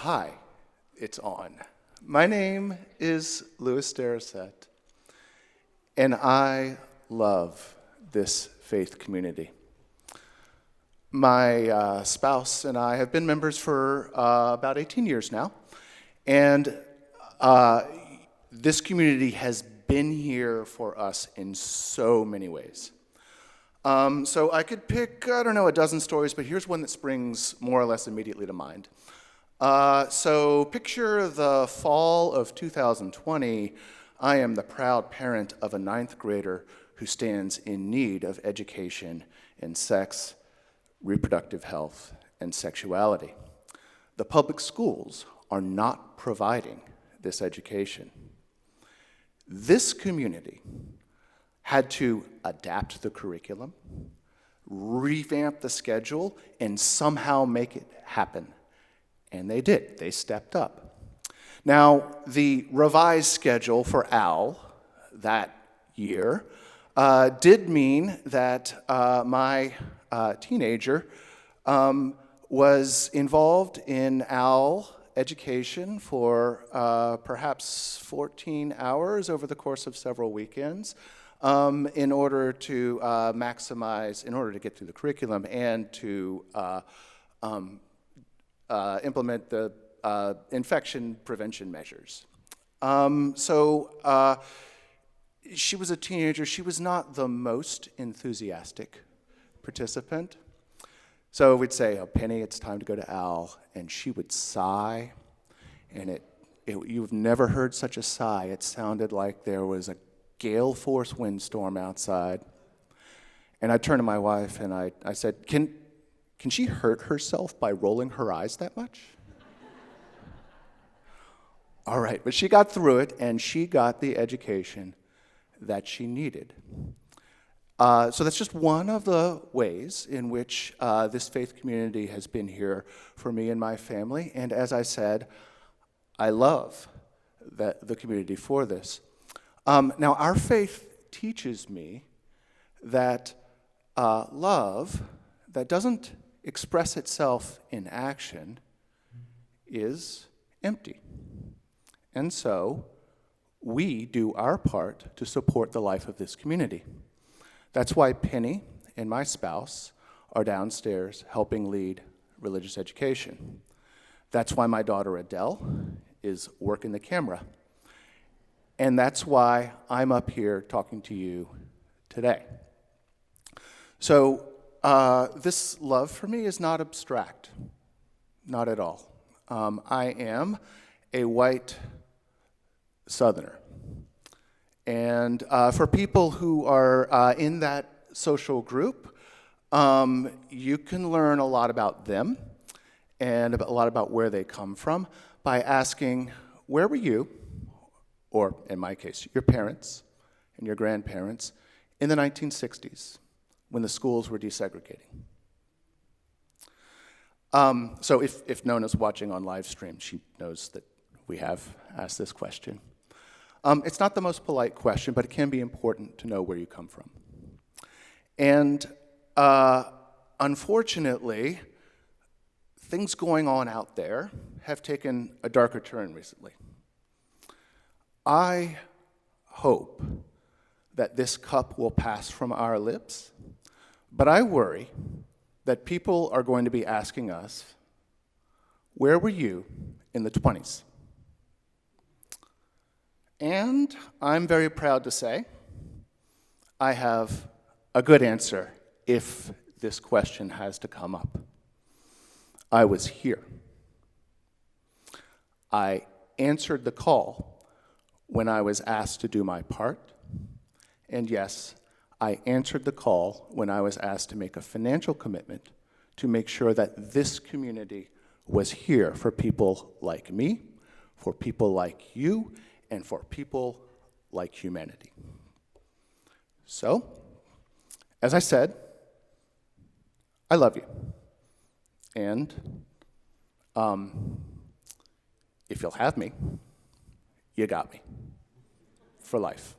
Hi, it's on. My name is Louis Darasset, and I love this faith community. My spouse and I have been members for about 18 years now, and this community has been here for us in so many ways. So I could pick, a dozen stories, but here's one that springs more or less immediately to mind. So picture the fall of 2020. I am the proud parent of a 9th grader who stands in need of education in sex, reproductive health, and sexuality. The public schools are not providing this education. This community had to adapt the curriculum, revamp the schedule, and somehow make it happen. And they did. They stepped up. Now, the revised schedule for Al that year did mean that my teenager was involved in Al education for perhaps 14 hours over the course of several weekends in order to get through the curriculum and to implement the infection prevention measures. She was a teenager. She was not the most enthusiastic participant. So we'd say, "Oh, Penny, it's time to go to Al," and she would sigh, and you've never heard such a sigh. It sounded like there was a gale force windstorm outside. And I turned to my wife and I said, Can she hurt herself by rolling her eyes that much? All right, but she got through it, and she got the education that she needed. So that's just one of the ways in which this faith community has been here for me and my family. And as I said, I love the community for this. Now, our faith teaches me that love that doesn't express itself in action is empty. And so we do our part to support the life of this community. That's why Penny and my spouse are downstairs helping lead religious education. That's why my daughter Adele is working the camera. And that's why I'm up here talking to you today. So this love for me is not abstract, not at all. I am a white Southerner. And for people who are in that social group, you can learn a lot about them and a lot about where they come from by asking, where were you, or in my case, your parents and your grandparents, in the 1960s when the schools were desegregating? So if Nona's watching on live stream, she knows that we have asked this question. It's not the most polite question, but it can be important to know where you come from. And unfortunately, things going on out there have taken a darker turn recently. I hope that this cup will pass from our lips, but I worry that people are going to be asking us, where were you in the 20s? And I'm very proud to say I have a good answer if this question has to come up. I was here. I answered the call when I was asked to do my part. And yes, I answered the call when I was asked to make a financial commitment to make sure that this community was here for people like me, for people like you, and for people like humanity. So, as I said, I love you. And if you'll have me, you got me for life.